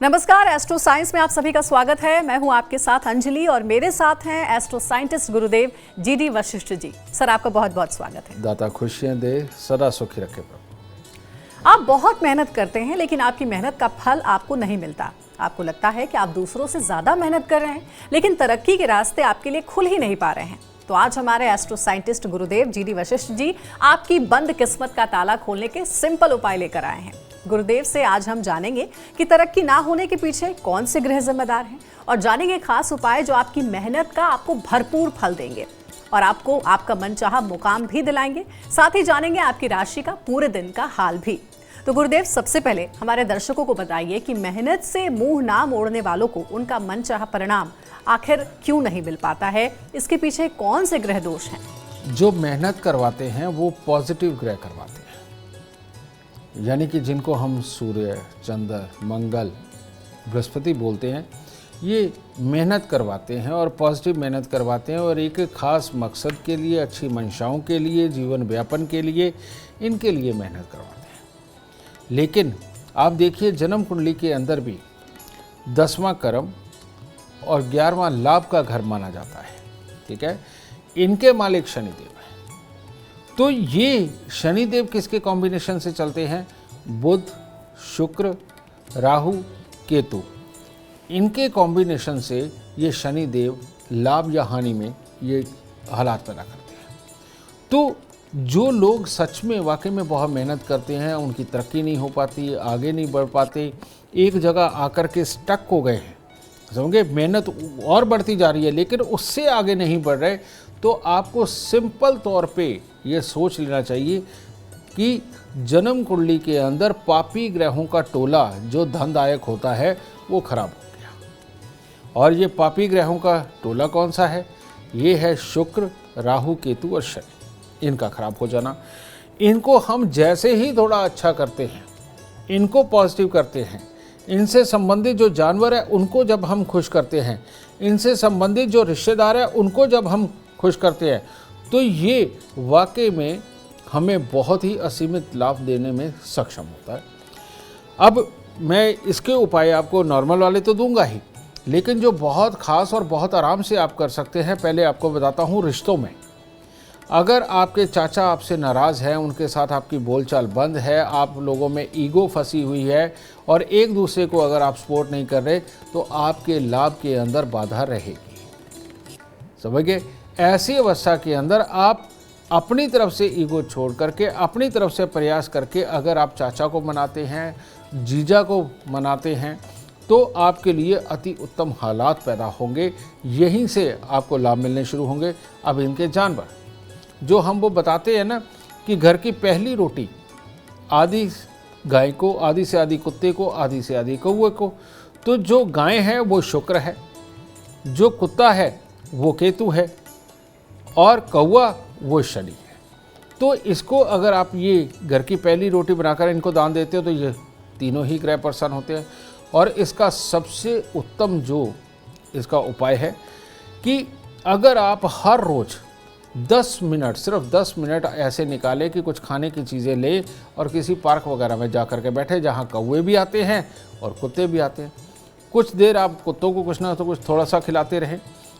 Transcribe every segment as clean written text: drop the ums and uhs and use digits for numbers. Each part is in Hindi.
नमस्कार, एस्ट्रो साइंस में आप सभी का स्वागत है। मैं हूं आपके साथ अंजलि और मेरे साथ हैं एस्ट्रो साइंटिस्ट गुरुदेव जीडी वशिष्ठ जी। सर, आपका बहुत बहुत स्वागत है। दाता खुशियां दे, सदा सुखी रखे प्रभु। आप बहुत मेहनत करते हैं लेकिन आपकी मेहनत का फल आपको नहीं मिलता। आपको लगता है कि आप दूसरों से ज्यादा मेहनत कर रहे हैं लेकिन तरक्की के रास्ते आपके लिए खुल ही नहीं पा रहे हैं। तो आज हमारे एस्ट्रो साइंटिस्ट गुरुदेव जीडी वशिष्ठ जी आपकी बंद किस्मत का ताला खोलने के सिंपल उपाय लेकर आए हैं। गुरुदेव से आज हम जानेंगे कि तरक्की ना होने के पीछे कौन से ग्रह जिम्मेदार हैं और जानेंगे खास उपाय जो आपकी मेहनत का आपको भरपूर फल देंगे और आपको आपका मनचाहा मुकाम भी दिलाएंगे। साथ ही जानेंगे आपकी राशि का पूरे दिन का हाल भी। तो गुरुदेव, सबसे पहले हमारे दर्शकों को बताइए कि मेहनत से मुंह ना मोड़ने वालों को उनका मनचाहा परिणाम आखिर क्यों नहीं मिल पाता है? इसके पीछे कौन से ग्रह दोष हैं? जो मेहनत करवाते हैं वो पॉजिटिव ग्रह करवाते हैं, यानी कि जिनको हम सूर्य, चंद्र, मंगल, बृहस्पति बोलते हैं, ये मेहनत करवाते हैं और पॉजिटिव मेहनत करवाते हैं और एक खास मकसद के लिए, अच्छी मंशाओं के लिए, जीवन व्यापन के लिए, इनके लिए मेहनत करवाते हैं। लेकिन आप देखिए, जन्म कुंडली के अंदर भी 10वां कर्म और 11वां लाभ का घर माना जाता है, ठीक है। इनके मालिक शनिदेव हैं। तो ये शनिदेव किसके कॉम्बिनेशन से चलते हैं? बुध, शुक्र, राहु, केतु, इनके कॉम्बिनेशन से ये शनिदेव लाभ या हानि में ये हालात पैदा करते हैं। तो जो लोग सच में वाकई में बहुत मेहनत करते हैं, उनकी तरक्की नहीं हो पाती, आगे नहीं बढ़ पाते, एक जगह आकर के स्टक हो गए हैं, समझे, मेहनत और बढ़ती जा रही है लेकिन उससे आगे नहीं बढ़ रहे, तो आपको सिंपल तौर पे ये सोच लेना चाहिए कि जन्म कुंडली के अंदर पापी ग्रहों का टोला जो धनदायक होता है वो खराब हो गया। और ये पापी ग्रहों का टोला कौन सा है? ये है शुक्र, राहु, केतु और शनि। इनका खराब हो जाना। इनको हम जैसे ही थोड़ा अच्छा करते हैं, इनको पॉजिटिव करते हैं, इनसे संबंधित जो जानवर है उनको जब हम खुश करते हैं, इनसे संबंधित जो रिश्तेदार है उनको जब हम खुश करते हैं, तो ये वाकई में हमें बहुत ही असीमित लाभ देने में सक्षम होता है। अब मैं इसके उपाय आपको नॉर्मल वाले तो दूंगा ही, लेकिन जो बहुत खास और बहुत आराम से आप कर सकते हैं, पहले आपको बताता हूँ। रिश्तों में अगर आपके चाचा आपसे नाराज़ हैं, उनके साथ आपकी बोलचाल बंद है, आप लोगों में ईगो फंसी हुई है और एक दूसरे को अगर आप सपोर्ट नहीं कर रहे, तो आपके लाभ के अंदर बाधा रहेगी। समझ गए? ऐसी अवस्था के अंदर आप अपनी तरफ से ईगो छोड़ करके, अपनी तरफ से प्रयास करके अगर आप चाचा को मनाते हैं, जीजा को मनाते हैं, तो आपके लिए अति उत्तम हालात पैदा होंगे। यहीं से आपको लाभ मिलने शुरू होंगे। अब इनके जानवर जो हम वो बताते हैं ना कि घर की पहली रोटी आधी गाय को, आधी से आधी कुत्ते को, आधी से आधी कौवे को। तो जो गाय है वो शुक्र है, जो कुत्ता है वो केतु है और कौवा वो शनि है। तो इसको अगर आप ये घर की पहली रोटी बनाकर इनको दान देते हो तो ये तीनों ही ग्रह प्रसन्न होते हैं। और इसका सबसे उत्तम जो इसका उपाय है कि अगर आप हर रोज़ 10 मिनट, सिर्फ 10 मिनट ऐसे निकालें कि कुछ खाने की चीज़ें ले और किसी पार्क वगैरह में जा कर के बैठे जहाँ कौवे भी आते हैं और कुत्ते भी आते हैं। कुछ देर आप कुत्तों को कुछ ना तो कुछ थोड़ा सा खिलाते रहें,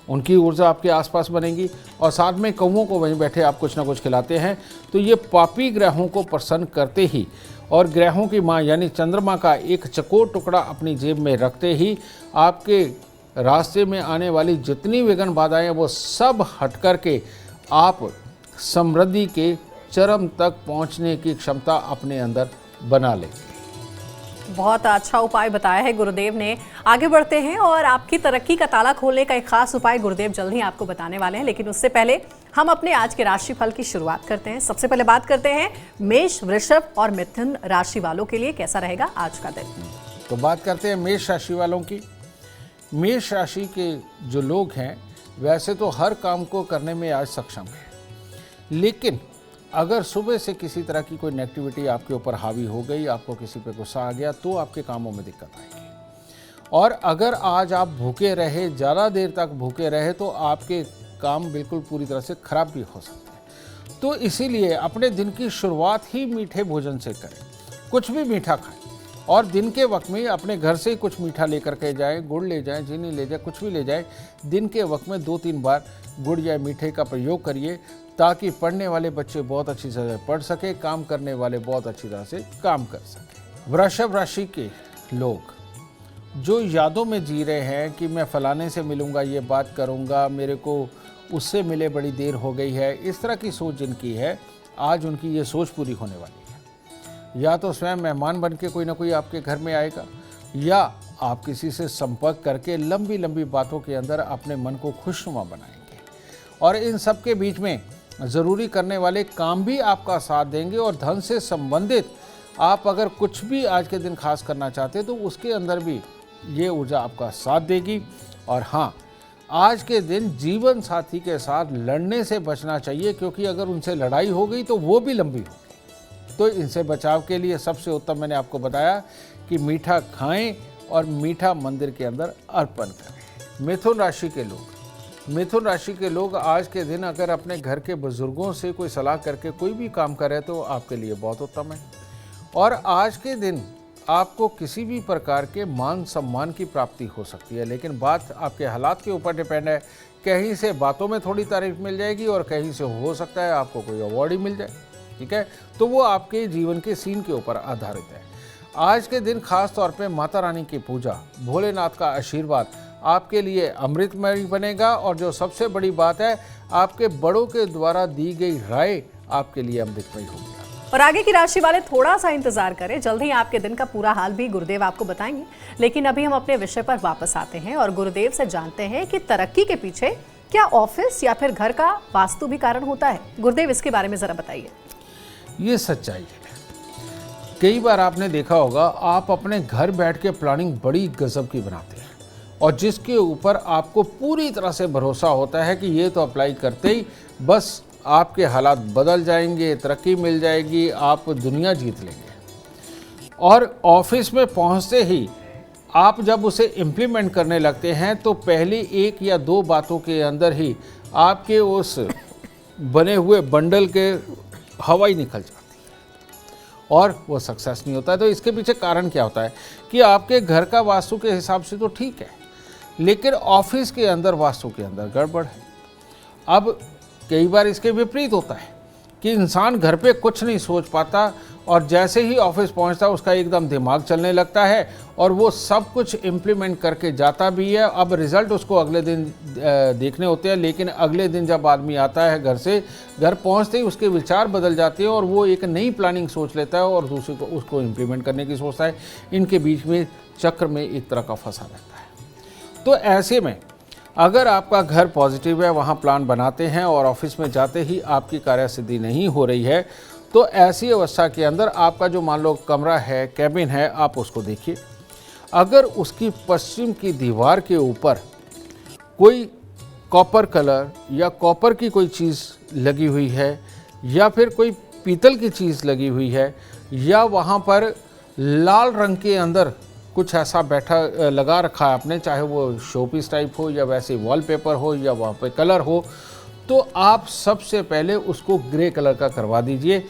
उनकी ऊर्जा आपके आसपास बनेगी और साथ में कौवों को वहीं बैठे आप कुछ ना कुछ खिलाते हैं। तो ये पापी ग्रहों को प्रसन्न करते ही और ग्रहों की माँ यानी चंद्रमा का एक चकोर टुकड़ा अपनी जेब में रखते ही आपके रास्ते में आने वाली जितनी विघ्न बाधाएं वो सब हट कर के आप समृद्धि के चरम तक पहुंचने की क्षमता अपने अंदर बना लें। बहुत अच्छा उपाय बताया है गुरुदेव ने। आगे बढ़ते हैं और आपकी तरक्की का ताला खोलने का एक खास उपाय गुरुदेव जल्द ही आपको बताने वाले हैं, लेकिन उससे पहले हम अपने आज के राशिफल की शुरुआत करते हैं। सबसे पहले बात करते हैं मेष, वृषभ और मिथुन राशि वालों के लिए कैसा रहेगा आज का दिन। तो बात करते हैं मेष राशि वालों की। मेष राशि के जो लोग हैं वैसे तो हर काम को करने में आज सक्षम है, लेकिन अगर सुबह से किसी तरह की कोई नेगेटिविटी आपके ऊपर हावी हो गई, आपको किसी पे गुस्सा आ गया, तो आपके कामों में दिक्कत आएगी। और अगर आज आप भूखे रहे, ज़्यादा देर तक भूखे रहे, तो आपके काम बिल्कुल पूरी तरह से खराब भी हो सकते हैं। तो इसीलिए अपने दिन की शुरुआत ही मीठे भोजन से करें, कुछ भी मीठा खाएं। और दिन के वक्त में अपने घर से ही कुछ मीठा लेकर के जाएं, गुड़ ले जाएं, चीनी ले जाएं, कुछ भी ले जाएं। दिन के वक्त में 2-3 बार गुड़ या मीठे का प्रयोग करिए, ताकि पढ़ने वाले बच्चे बहुत अच्छी तरह से पढ़ सके, काम करने वाले बहुत अच्छी तरह से काम कर सके। वृषभ राशि के लोग जो यादों में जी रहे हैं कि मैं फलाने से मिलूंगा, ये बात करूंगा, मेरे को उससे मिले बड़ी देर हो गई है, इस तरह की सोच जिनकी है, आज उनकी ये सोच पूरी होने वाली है। या तो स्वयं मेहमान बन के कोई ना कोई आपके घर में आएगा, या आप किसी से संपर्क करके लंबी लंबी बातों के अंदर अपने मन को खुशनुमा बनाएंगे। और इन सब के बीच में ज़रूरी करने वाले काम भी आपका साथ देंगे, और धन से संबंधित आप अगर कुछ भी आज के दिन खास करना चाहते हैं तो उसके अंदर भी ये ऊर्जा आपका साथ देगी। और हाँ, आज के दिन जीवन साथी के साथ लड़ने से बचना चाहिए, क्योंकि अगर उनसे लड़ाई हो गई तो वो भी लंबी होगी। तो इनसे बचाव के लिए सबसे उत्तम मैंने आपको बताया कि मीठा खाएं और मीठा मंदिर के अंदर अर्पण करें। मिथुन राशि के लोग आज के दिन अगर अपने घर के बुजुर्गों से कोई सलाह करके कोई भी काम करें तो आपके लिए बहुत उत्तम है। और आज के दिन आपको किसी भी प्रकार के मान सम्मान की प्राप्ति हो सकती है, लेकिन बात आपके हालात के ऊपर डिपेंड है। कहीं से बातों में थोड़ी तारीफ मिल जाएगी और कहीं से हो सकता है आपको कोई अवार्ड ही मिल जाए, ठीक है। तो वो आपके जीवन के सीन के ऊपर आधारित है। आज के दिन खास तौर पे माता रानी की पूजा, भोलेनाथ का आशीर्वाद आपके लिए अमृतमय बनेगा। और जो सबसे बड़ी बात है, आपके बड़ों के द्वारा दी गई राय आपके लिए अमृतमय होगी। और आगे की राशि वाले थोड़ा सा इंतजार करें, जल्द ही आपके दिन का पूरा हाल भी गुरुदेव आपको बताएंगे। लेकिन अभी हम अपने विषय पर वापस आते हैं और गुरुदेव से जानते हैं कि तरक्की के पीछे क्या ऑफिस या फिर घर का वास्तु भी कारण होता है। गुरुदेव, इसके बारे में जरा बताइए। ये सच्चाई है। कई बार आपने देखा होगा, आप अपने घर बैठ के प्लानिंग बड़ी गजब की बनाते हैं, और जिसके ऊपर आपको पूरी तरह से भरोसा होता है कि ये तो अप्लाई करते ही बस आपके हालात बदल जाएंगे, तरक्की मिल जाएगी, आप दुनिया जीत लेंगे। और ऑफिस में पहुंचते ही आप जब उसे इम्प्लीमेंट करने लगते हैं तो पहली 1 या 2 बातों के अंदर ही आपके उस बने हुए बंडल के हवा ही निकल जाती है और वो सक्सेस नहीं होता है। तो इसके पीछे कारण क्या होता है कि आपके घर का वास्तु के हिसाब से तो ठीक है, लेकिन ऑफिस के अंदर वास्तु के अंदर गड़बड़ है। अब कई बार इसके विपरीत होता है कि इंसान घर पे कुछ नहीं सोच पाता, और जैसे ही ऑफिस पहुंचता है उसका एकदम दिमाग चलने लगता है और वो सब कुछ इम्प्लीमेंट करके जाता भी है। अब रिज़ल्ट उसको अगले दिन देखने होते हैं, लेकिन अगले दिन जब आदमी आता है घर से, घर पहुंचते ही उसके विचार बदल जाते हैं और वो एक नई प्लानिंग सोच लेता है और दूसरे को उसको इम्प्लीमेंट करने की सोचता है। इनके बीच में चक्र में एक तरह का फंसा रहता है। तो ऐसे में अगर आपका घर पॉजिटिव है, वहाँ प्लान बनाते हैं और ऑफिस में जाते ही आपकी कार्यसिद्धि नहीं हो रही है, तो ऐसी अवस्था के अंदर आपका जो मान लो कमरा है, कैबिन है, आप उसको देखिए। अगर उसकी पश्चिम की दीवार के ऊपर कोई कॉपर कलर या कॉपर की कोई चीज़ लगी हुई है, या फिर कोई पीतल की चीज़ लगी हुई है, या वहाँ पर लाल रंग के अंदर कुछ ऐसा लगा रखा है आपने, चाहे वो शोपीस टाइप हो या वैसे वॉलपेपर हो या वहाँ पे कलर हो, तो आप सबसे पहले उसको ग्रे कलर का करवा दीजिए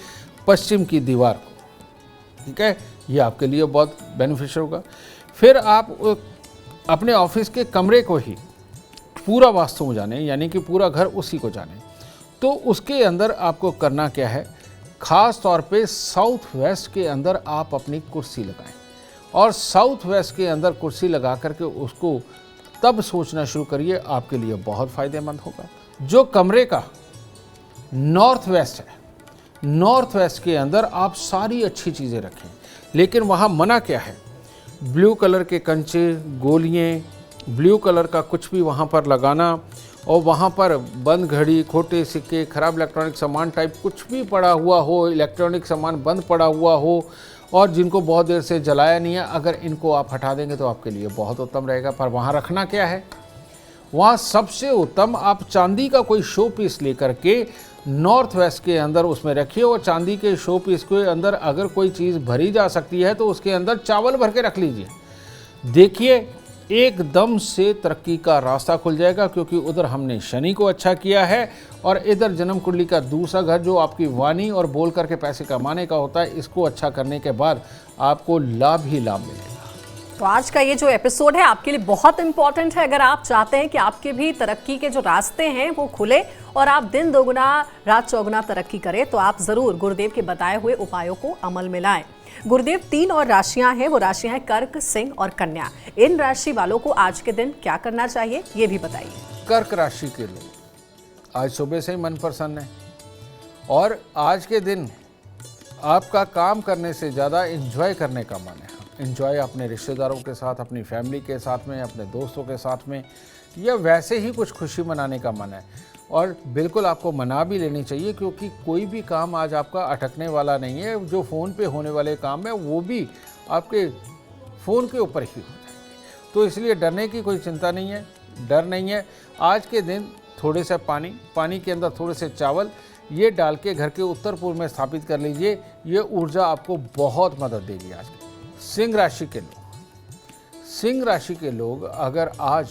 पश्चिम की दीवार को, ठीक है। ये आपके लिए बहुत बेनिफिशियल होगा। फिर आप अपने ऑफिस के कमरे को ही पूरा वास्तु में जाने, यानी कि पूरा घर उसी को जाने, तो उसके अंदर आपको करना क्या है, ख़ास तौर पे साउथ वेस्ट के अंदर आप अपनी कुर्सी लगाएं, और साउथ वेस्ट के अंदर कुर्सी लगा करके उसको तब सोचना शुरू करिए, आपके लिए बहुत फ़ायदेमंद होगा। जो कमरे का नॉर्थ वेस्ट है, नॉर्थ वेस्ट के अंदर आप सारी अच्छी चीज़ें रखें, लेकिन वहाँ मना क्या है, ब्लू कलर के कंचे, गोलियाँ, ब्लू कलर का कुछ भी वहाँ पर लगाना, और वहाँ पर बंद घड़ी, खोटे सिक्के, खराब इलेक्ट्रॉनिक सामान टाइप कुछ भी पड़ा हुआ हो, इलेक्ट्रॉनिक सामान बंद पड़ा हुआ हो और जिनको बहुत देर से जलाया नहीं है, अगर इनको आप हटा देंगे तो आपके लिए बहुत उत्तम रहेगा। पर वहाँ रखना क्या है, वहाँ सबसे उत्तम आप चांदी का कोई शो पीस लेकर के नॉर्थ वेस्ट के अंदर उसमें रखिए, और चांदी के शो पीस के अंदर अगर कोई चीज़ भरी जा सकती है तो उसके अंदर चावल भर के रख लीजिए। देखिए एकदम से तरक्की का रास्ता खुल जाएगा, क्योंकि उधर हमने शनि को अच्छा किया है और इधर जन्म कुंडली का दूसरा घर जो आपकी वाणी और बोल करके पैसे कमाने का होता है, इसको अच्छा करने के बाद आपको लाभ ही लाभ मिलेगा। तो आज का ये जो एपिसोड है आपके लिए बहुत इंपॉर्टेंट है। अगर आप चाहते हैं कि आपके भी तरक्की के जो रास्ते हैं वो खुले और आप दिन दोगुना रात चौगुना तरक्की करें, तो आप जरूर गुरुदेव के बताए हुए उपायों को अमल में लाएं। गुरुदेव 3 और राशियां हैं, वो राशियां हैं कर्क, सिंह और कन्या। इन राशि वालों को आज के दिन क्या करना चाहिए, ये भी बताइए। कर्क राशि के लोग आज सुबह से ही मन प्रसन्न है और आज के दिन आपका काम करने से ज़्यादा एंजॉय करने का मन है। एंजॉय अपने रिश्तेदारों के साथ, अपनी फैमिली के साथ में, अपने दोस्तों के साथ में, या वैसे ही कुछ खुशी मनाने का मन है। और बिल्कुल आपको मना भी लेनी चाहिए, क्योंकि कोई भी काम आज आपका अटकने वाला नहीं है। जो फ़ोन पे होने वाले काम है वो भी आपके फ़ोन के ऊपर ही होता है, तो इसलिए डरने की कोई चिंता नहीं है, डर नहीं है। आज के दिन थोड़े से पानी के अंदर थोड़े से चावल ये डाल के घर के उत्तर पूर्व में स्थापित कर लीजिए। ये ऊर्जा आपको बहुत मदद देगी। आज सिंह राशि के लोग अगर आज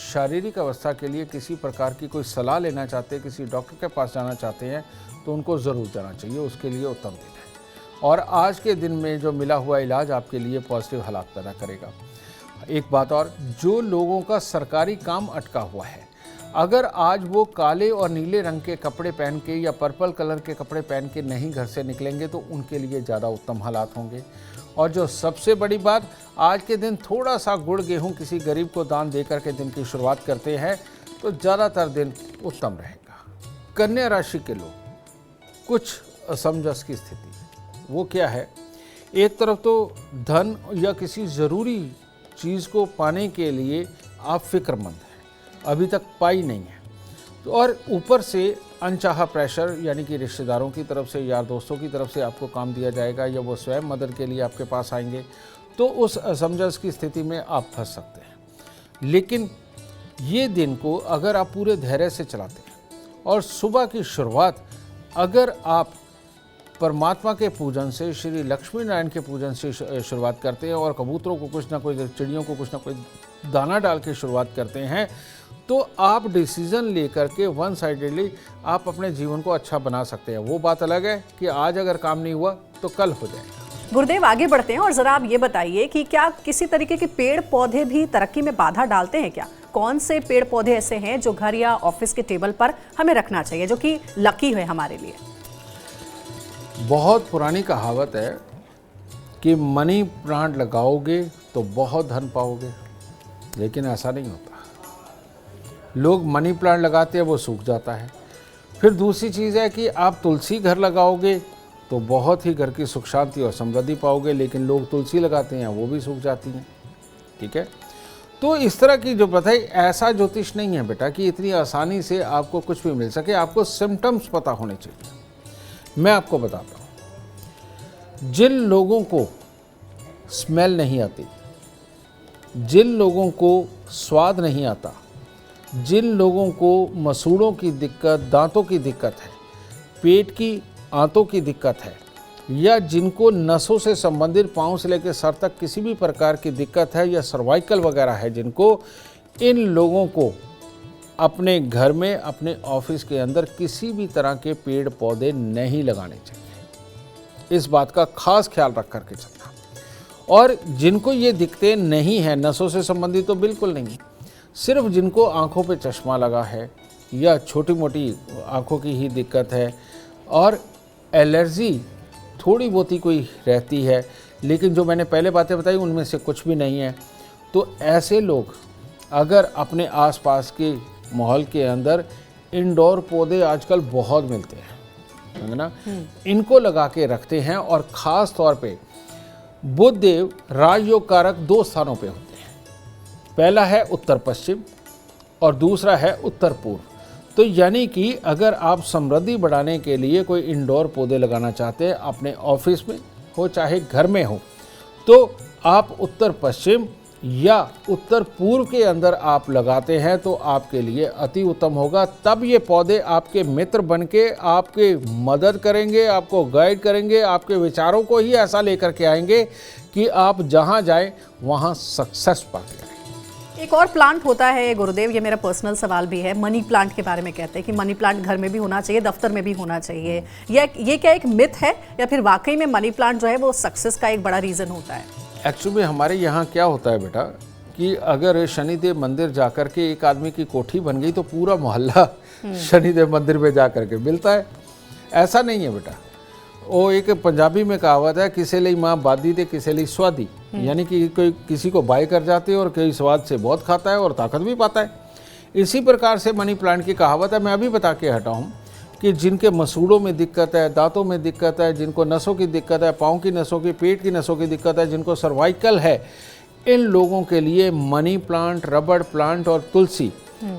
शारीरिक अवस्था के लिए किसी प्रकार की कोई सलाह लेना चाहते हैं, किसी डॉक्टर के पास जाना चाहते हैं, तो उनको ज़रूर जाना चाहिए। उसके लिए उत्तम दिन है और आज के दिन में जो मिला हुआ इलाज आपके लिए पॉजिटिव हालात पैदा करेगा। एक बात और, जो लोगों का सरकारी काम अटका हुआ है, अगर आज वो काले और नीले रंग के कपड़े पहन के या पर्पल कलर के कपड़े पहन के नहीं घर से निकलेंगे तो उनके लिए ज़्यादा उत्तम हालात होंगे। और जो सबसे बड़ी बात, आज के दिन थोड़ा सा गुड़ गेहूं किसी गरीब को दान दे करके दिन की शुरुआत करते हैं तो ज़्यादातर दिन उत्तम रहेगा। कन्या राशि के लोग कुछ असमंजस की स्थिति, वो क्या है, एक तरफ तो धन या किसी ज़रूरी चीज़ को पाने के लिए आप फिक्रमंद हैं, अभी तक पाई नहीं है, तो और ऊपर से अनचाहा प्रेशर, यानी कि रिश्तेदारों की तरफ से, यार दोस्तों की तरफ से आपको काम दिया जाएगा या वो स्वयं मदद के लिए आपके पास आएंगे, तो उस असमंजस की स्थिति में आप फंस सकते हैं। लेकिन ये दिन को अगर आप पूरे धैर्य से चलाते हैं और सुबह की शुरुआत अगर आप परमात्मा के पूजन से, श्री लक्ष्मी नारायण के पूजन से शुरुआत करते हैं और कबूतरों को कुछ ना कुछ, चिड़ियों को कुछ ना कुछ दाना डाल के शुरुआत करते हैं, तो आप डिसीजन लेकर के वन साइडेडली आप अपने जीवन को अच्छा बना सकते हैं। वो बात अलग है कि आज अगर काम नहीं हुआ तो कल हो जाएगा। गुरुदेव आगे बढ़ते हैं और जरा आप ये बताइए कि क्या किसी तरीके के पेड़ पौधे भी तरक्की में बाधा डालते हैं क्या? कौन से पेड़ पौधे ऐसे हैं जो घर या ऑफिस के टेबल पर हमें रखना चाहिए, जो कि लकी है हमारे लिए? बहुत पुरानी कहावत है कि मनी प्लांट लगाओगे तो बहुत धन पाओगे, लेकिन ऐसा नहीं होता। लोग मनी प्लांट लगाते हैं, वो सूख जाता है। फिर दूसरी चीज़ है कि आप तुलसी घर लगाओगे तो बहुत ही घर की सुख शांति और समृद्धि पाओगे, लेकिन लोग तुलसी लगाते हैं वो भी सूख जाती हैं। ठीक है, तो इस तरह की जो बताई, ऐसा ज्योतिष नहीं है बेटा कि इतनी आसानी से आपको कुछ भी मिल सके। आपको सिम्टम्स पता होने चाहिए। मैं आपको बताता हूँ, जिन लोगों को स्मेल नहीं आती, जिन लोगों को स्वाद नहीं आता, जिन लोगों को मसूड़ों की दिक्कत, दांतों की दिक्कत है, पेट की आंतों की दिक्कत है, या जिनको नसों से संबंधित पाँव से लेकर सर तक किसी भी प्रकार की दिक्कत है, या सर्वाइकल वगैरह है जिनको, इन लोगों को अपने घर में, अपने ऑफिस के अंदर किसी भी तरह के पेड़ पौधे नहीं लगाने चाहिए। इस बात का खास ख्याल रख करके चलना। और जिनको ये दिक्कतें नहीं हैं, नसों से संबंधित तो बिल्कुल नहीं, सिर्फ जिनको आंखों पे चश्मा लगा है या छोटी मोटी आंखों की ही दिक्कत है और एलर्जी थोड़ी बहुत ही कोई रहती है, लेकिन जो मैंने पहले बातें बताई उनमें से कुछ भी नहीं है, तो ऐसे लोग अगर अपने आसपास के माहौल के अंदर इंडोर पौधे आजकल बहुत मिलते हैं, है ना, इनको लगा के रखते हैं। और ख़ास तौर पे बुध देव राजयोग कारक 2 स्थानों पे होते हैं। पहला है उत्तर पश्चिम और दूसरा है उत्तर पूर्व। तो यानी कि अगर आप समृद्धि बढ़ाने के लिए कोई इंडोर पौधे लगाना चाहते हैं, अपने ऑफिस में हो चाहे घर में हो, तो आप उत्तर पश्चिम या उत्तर पूर्व के अंदर आप लगाते हैं तो आपके लिए अति उत्तम होगा। तब ये पौधे आपके मित्र बन के आपके मदद करेंगे, आपको गाइड करेंगे, आपके विचारों को ही ऐसा लेकर के आएंगे कि आप जहाँ जाएं वहाँ सक्सेस पाते आएंगे। एक और प्लांट होता है गुरुदेव, ये मेरा पर्सनल सवाल भी है, मनी प्लांट के बारे में कहते हैं कि मनी प्लांट घर में भी होना चाहिए, दफ्तर में भी होना चाहिए। ये क्या एक मिथ है या फिर वाकई में मनी प्लांट जो है वो सक्सेस का एक बड़ा रीज़न होता है? एक्चुअली हमारे यहाँ क्या होता है बेटा कि अगर शनिदेव मंदिर जाकर के एक आदमी की कोठी बन गई तो पूरा मोहल्ला शनिदेव मंदिर में जाकर के मिलता है। ऐसा नहीं है बेटा। वो एक पंजाबी में कहावत है, किसी ਲਈ माँ बादी ते किसी ਲਈ स्वादी, यानी कि कोई किसी को बाय कर जाते हैं और कोई स्वाद से बहुत खाता है और ताकत भी पाता है। इसी प्रकार से मनी प्लांट की कहावत है, मैं अभी बता के हटा हूँ कि जिनके मसूड़ों में दिक्कत है, दांतों में दिक्कत है, जिनको नसों की दिक्कत है, पाँव की नसों की, पेट की नसों की दिक्कत है, जिनको सर्वाइकल है, इन लोगों के लिए मनी प्लांट, रबड़ प्लांट और तुलसी,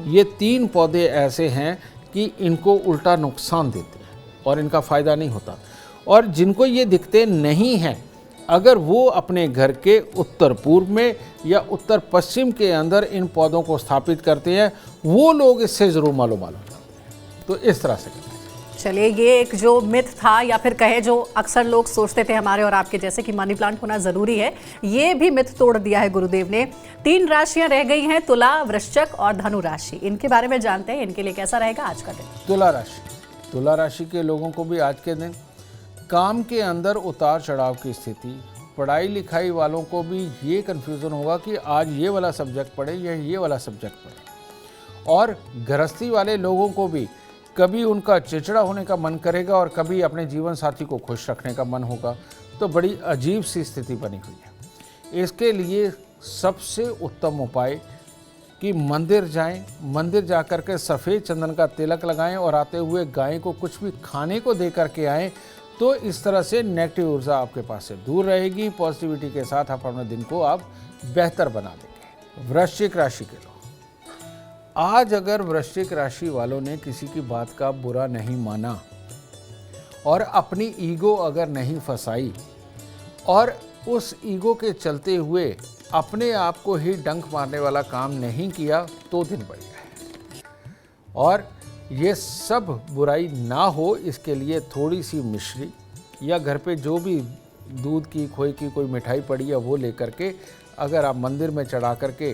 ये 3 पौधे ऐसे हैं कि इनको उल्टा नुकसान देते हैं और इनका फ़ायदा नहीं होता। और जिनको ये दिखते नहीं हैं, अगर वो अपने घर के उत्तर पूर्व में या उत्तर पश्चिम के अंदर इन पौधों को स्थापित करते हैं, वो लोग इससे ज़रूर मालूम करते हैं। तो इस तरह से करते हैं। चलिए, ये एक जो मिथ था या फिर कहे जो अक्सर लोग सोचते थे हमारे और आपके जैसे कि मनी प्लांट होना ज़रूरी है, ये भी मिथ तोड़ दिया है गुरुदेव ने। 3 राशियां रह गई हैं, तुला, वृश्चिक और धनु राशि। इनके बारे में जानते हैं, इनके लिए कैसा रहेगा आज का दिन? तुला राशि के लोगों को भी आज के दिन काम के अंदर उतार चढ़ाव की स्थिति, पढ़ाई लिखाई वालों को भी ये कन्फ्यूज़न होगा कि आज ये वाला सब्जेक्ट पढ़े या ये वाला सब्जेक्ट पढ़े। और गृहस्थी वाले लोगों को भी कभी उनका चिड़चिड़ा होने का मन करेगा और कभी अपने जीवन साथी को खुश रखने का मन होगा। तो बड़ी अजीब सी स्थिति बनी हुई है। इसके लिए सबसे उत्तम उपाय कि मंदिर जाएं, मंदिर जाकर के सफ़ेद चंदन का तिलक लगाएं और आते हुए गाय को कुछ भी खाने को दे करके आएँ। तो इस तरह से नेगेटिव ऊर्जा आपके पास से दूर रहेगी। पॉजिटिविटी के साथ आप अपने दिन को आप बेहतर बना देंगे। वृश्चिक राशि के लोग, आज अगर वृश्चिक राशि वालों ने किसी की बात का बुरा नहीं माना और अपनी ईगो अगर नहीं फंसाई और उस ईगो के चलते हुए अपने आप को ही डंक मारने वाला काम नहीं किया, तो दिन बढ़ गया। और ये सब बुराई ना हो, इसके लिए थोड़ी सी मिश्री या घर पे जो भी दूध की, खोए की कोई मिठाई पड़ी है वो लेकर के अगर आप मंदिर में चढ़ा करके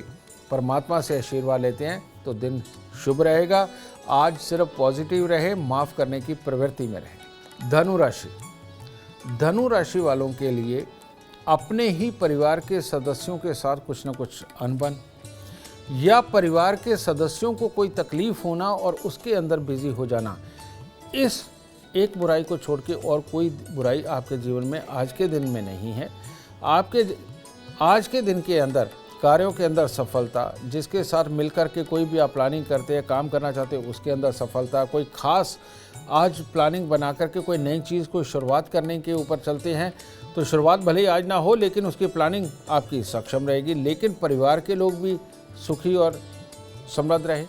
परमात्मा से आशीर्वाद लेते हैं तो दिन शुभ रहेगा। आज सिर्फ पॉजिटिव रहे, माफ़ करने की प्रवृत्ति में रहे। धनु राशि वालों के लिए अपने ही परिवार के सदस्यों के साथ कुछ न कुछ अनबन या परिवार के सदस्यों को कोई तकलीफ़ होना और उसके अंदर बिजी हो जाना, इस एक बुराई को छोड़ के और कोई बुराई आपके जीवन में आज के दिन में नहीं है। आपके आज के दिन के अंदर कार्यों के अंदर सफलता, जिसके साथ मिलकर के कोई भी आप प्लानिंग करते हैं, काम करना चाहते हो, उसके अंदर सफलता। कोई खास आज प्लानिंग बना करके कोई नई चीज़ को शुरुआत करने के ऊपर चलते हैं तो शुरुआत भले ही आज ना हो, लेकिन उसकी प्लानिंग आपकी सक्षम रहेगी। लेकिन परिवार के लोग भी सुखी और समृद्ध रहे,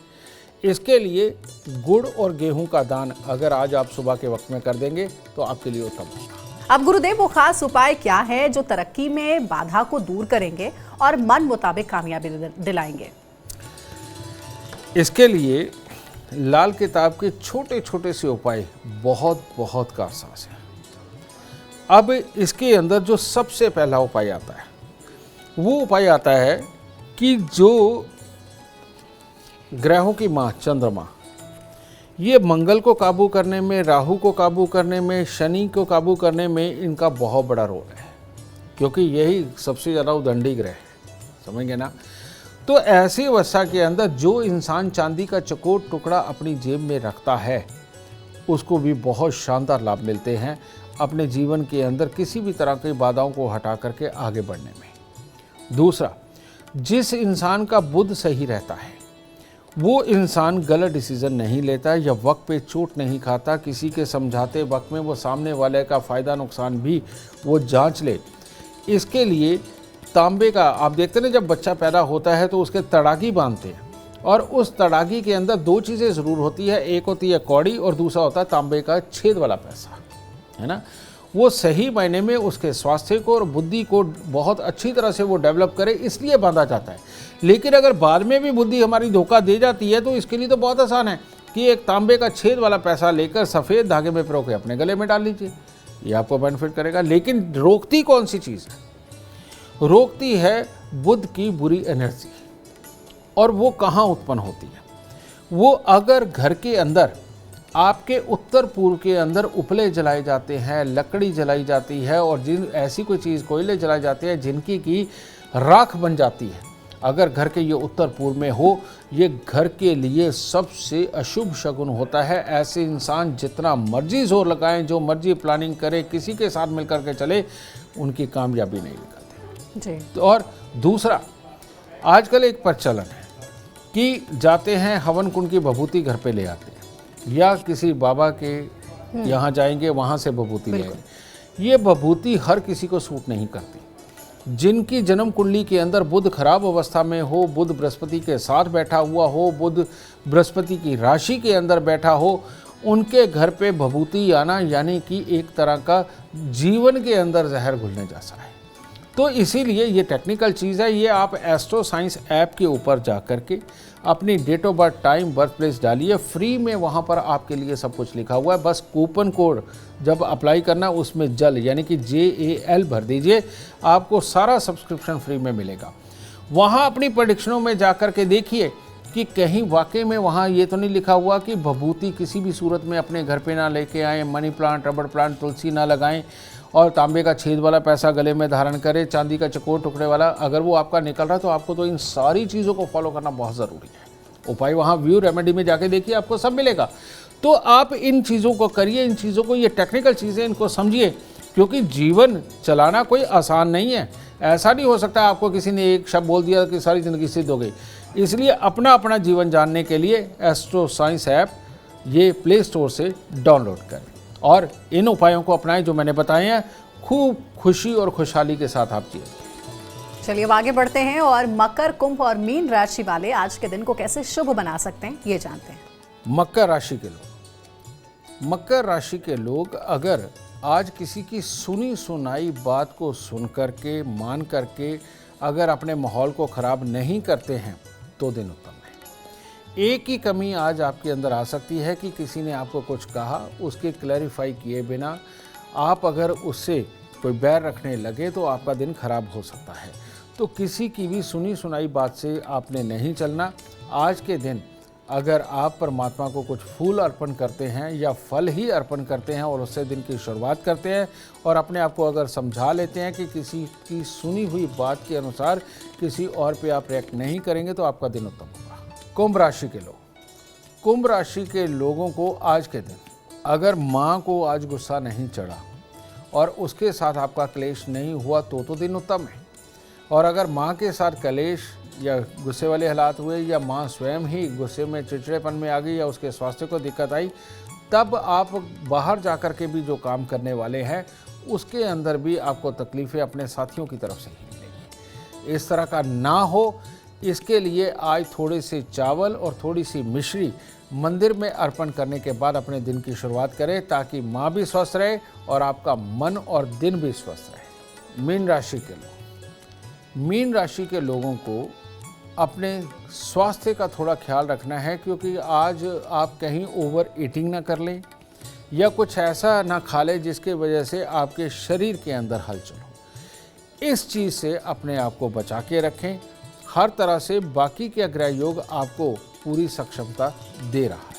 इसके लिए गुड़ और गेहूं का दान अगर आज आप सुबह के वक्त में कर देंगे तो आपके लिए उत्तम होगा। अब गुरुदेव, वो खास उपाय क्या है जो तरक्की में बाधा को दूर करेंगे और मन मुताबिक कामयाबी दिलाएंगे? इसके लिए लाल किताब के छोटे छोटे से उपाय बहुत बहुत कारसाज हैं। अब इसके अंदर जो सबसे पहला उपाय आता है वो उपाय आता है कि जो ग्रहों की माँ चंद्रमा, ये मंगल को काबू करने में, राहु को काबू करने में, शनि को काबू करने में इनका बहुत बड़ा रोल है, क्योंकि यही सबसे ज़्यादा उदंडी ग्रह है, समझेंगे ना। तो ऐसी अवस्था के अंदर जो इंसान चांदी का चकोर टुकड़ा अपनी जेब में रखता है उसको भी बहुत शानदार लाभ मिलते हैं अपने जीवन के अंदर किसी भी तरह की बाधाओं को हटा करके आगे बढ़ने में। दूसरा, जिस इंसान का बुद्ध सही रहता है वो इंसान गलत डिसीजन नहीं लेता या वक्त पे चोट नहीं खाता। किसी के समझाते वक्त में वो सामने वाले का फ़ायदा नुकसान भी वो जांच ले। इसके लिए तांबे का, आप देखते हैं जब बच्चा पैदा होता है तो उसके तड़ागी बांधते हैं और उस तड़ागी के अंदर 2 चीज़ें ज़रूर होती है, एक होती है कौड़ी और दूसरा होता है तांबे का छेद वाला पैसा, है ना। वो सही मायने में उसके स्वास्थ्य को और बुद्धि को बहुत अच्छी तरह से वो डेवलप करे, इसलिए बांधा जाता है। लेकिन अगर बाद में भी बुद्धि हमारी धोखा दे जाती है तो इसके लिए तो बहुत आसान है कि एक तांबे का छेद वाला पैसा लेकर सफ़ेद धागे में पिरो के अपने गले में डाल लीजिए, ये आपको बेनिफिट करेगा। लेकिन रोकती कौन सी चीज़ है? रोकती है बुध की बुरी एनर्जी। और वो कहाँ उत्पन्न होती है? वो अगर घर के अंदर आपके उत्तर पूर्व के अंदर उपले जलाए जाते हैं, लकड़ी जलाई जाती है और जिन ऐसी कोई चीज़ कोयले जलाए जाते हैं जिनकी की राख बन जाती है, अगर घर के ये उत्तर पूर्व में हो, ये घर के लिए सबसे अशुभ शगुन होता है। ऐसे इंसान जितना मर्जी जोर लगाएं, जो मर्जी प्लानिंग करे, किसी के साथ मिलकर के चले, उनकी कामयाबी नहीं निकलती जी। तो और दूसरा, आजकल एक प्रचलन है कि जाते हैं हवन कुंड की भभूति घर पे ले आते हैं, या किसी बाबा के यहाँ जाएंगे, वहाँ से भभूति ले आएंगे। ये भभूति हर किसी को सूट नहीं करती। जिनकी जन्म कुंडली के अंदर बुध खराब अवस्था में हो, बुध बृहस्पति के साथ बैठा हुआ हो, बुध बृहस्पति की राशि के अंदर बैठा हो, उनके घर पे भभूति आना यानी कि एक तरह का जीवन के अंदर जहर घुलने जैसा है। तो इसीलिए ये टेक्निकल चीज़ है। ये आप एस्ट्रो साइंस ऐप के ऊपर जा कर के अपनी date of birth, time, birth place डालिए, फ्री में वहाँ पर आपके लिए सब कुछ लिखा हुआ है। बस कूपन कोड जब अप्लाई करना, उसमें जल यानी कि JAL भर दीजिए, आपको सारा सब्सक्रिप्शन फ्री में मिलेगा। वहाँ अपनी प्रेडिक्शनों में जा कर के देखिए कि कहीं वाकई में वहाँ ये तो नहीं लिखा हुआ कि भभूति किसी भी सूरत में अपने घर पे ना लेके आएँ, मनी प्लांट, रबड़ प्लांट, तुलसी ना लगाएं, और तांबे का छेद वाला पैसा गले में धारण करें, चांदी का चकोर टुकड़े वाला। अगर वो आपका निकल रहा है तो आपको तो इन सारी चीज़ों को फॉलो करना बहुत ज़रूरी है। उपाय वहाँ व्यू रेमेडी में जाके देखिए, आपको सब मिलेगा। तो आप इन चीज़ों को करिए, इन चीज़ों को, ये टेक्निकल चीज़ें, इनको समझिए, क्योंकि जीवन चलाना कोई आसान नहीं है। ऐसा नहीं हो सकता आपको किसी ने एक शब्द बोल दिया कि सारी ज़िंदगी सिद्ध हो गई। इसलिए अपना अपना जीवन जानने के लिए एस्ट्रो साइंस ऐप ये प्ले स्टोर से डाउनलोड करें और इन उपायों को अपनाएं जो मैंने बताए हैं। खूब खुशी और खुशहाली के साथ आप जिए। चलिए अब आगे बढ़ते हैं और मकर, कुंभ और मीन राशि वाले आज के दिन को कैसे शुभ बना सकते हैं, ये जानते हैं। मकर राशि के लोग, मकर राशि के लोग अगर आज किसी की सुनी सुनाई बात को सुन करके, मान करके अगर अपने माहौल को ख़राब नहीं करते हैं तो दिन उत्तम है। एक ही कमी आज आपके अंदर आ सकती है कि किसी ने आपको कुछ कहा, उसके क्लैरिफाई किए बिना आप अगर उससे कोई बैर रखने लगे तो आपका दिन खराब हो सकता है। तो किसी की भी सुनी सुनाई बात से आपने नहीं चलना। आज के दिन अगर आप परमात्मा को कुछ फूल अर्पण करते हैं या फल ही अर्पण करते हैं और उससे दिन की शुरुआत करते हैं और अपने आप को अगर समझा लेते हैं कि किसी की सुनी हुई बात के अनुसार किसी और पे आप रिएक्ट नहीं करेंगे तो आपका दिन उत्तम होगा। कुंभ राशि के लोग, कुंभ राशि के लोगों को आज के दिन अगर माँ को आज गुस्सा नहीं चढ़ा और उसके साथ आपका क्लेश नहीं हुआ तो दिन उत्तम है। और अगर माँ के साथ क्लेश या गुस्से वाले हालात हुए या माँ स्वयं ही गुस्से में, चिड़चिड़ेपन में आ गई या उसके स्वास्थ्य को दिक्कत आई, तब आप बाहर जाकर के भी जो काम करने वाले हैं उसके अंदर भी आपको तकलीफ़ें अपने साथियों की तरफ से ही मिलेगी। इस तरह का ना हो, इसके लिए आज थोड़े से चावल और थोड़ी सी मिश्री मंदिर में अर्पण करने के बाद अपने दिन की शुरुआत करें ताकि माँ भी स्वस्थ रहे और आपका मन और दिन भी स्वस्थ रहे। मीन राशि के लोग, मीन राशि के लोगों को अपने स्वास्थ्य का थोड़ा ख्याल रखना है, क्योंकि आज आप कहीं ओवर ईटिंग ना कर लें या कुछ ऐसा ना खा लें जिसके वजह से आपके शरीर के अंदर हलचल हो। इस चीज़ से अपने आप को बचा के रखें। हर तरह से बाकी के ग्रह योग आपको पूरी सक्षमता दे रहा है।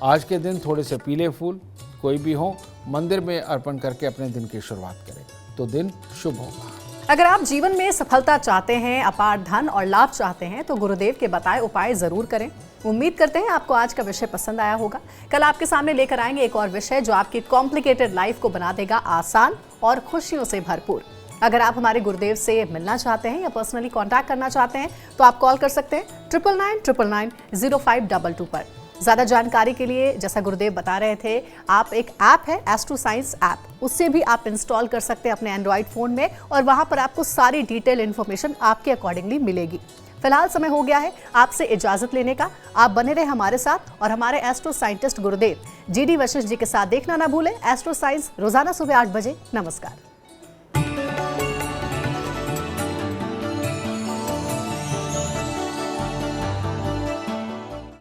आज के दिन थोड़े से पीले फूल कोई भी हो मंदिर में अर्पण करके अपने दिन की शुरुआत करें तो दिन शुभ होगा। अगर आप जीवन में सफलता चाहते हैं, अपार धन और लाभ चाहते हैं तो गुरुदेव के बताए उपाय जरूर करें। उम्मीद करते हैं आपको आज का विषय पसंद आया होगा। कल आपके सामने लेकर आएंगे एक और विषय जो आपकी कॉम्प्लिकेटेड लाइफ को बना देगा आसान और खुशियों से भरपूर। अगर आप हमारे गुरुदेव से मिलना चाहते हैं या पर्सनली कांटेक्ट करना चाहते हैं तो आप कॉल कर सकते हैं 9999990522 पर। ज़्यादा जानकारी के लिए, जैसा गुरुदेव बता रहे थे, आप एक ऐप है एस्ट्रो साइंस ऐप, उससे भी आप इंस्टॉल कर सकते हैं अपने एंड्रॉइड फ़ोन में और वहाँ पर आपको सारी डिटेल इन्फॉर्मेशन आपके अकॉर्डिंगली मिलेगी। फिलहाल समय हो गया है आपसे इजाजत लेने का। आप बने रहे हमारे साथ और हमारे एस्ट्रो साइंटिस्ट गुरुदेव GD वशिष्ठ जी के साथ देखना ना भूलें एस्ट्रो साइंस रोजाना सुबह 8 बजे। नमस्कार।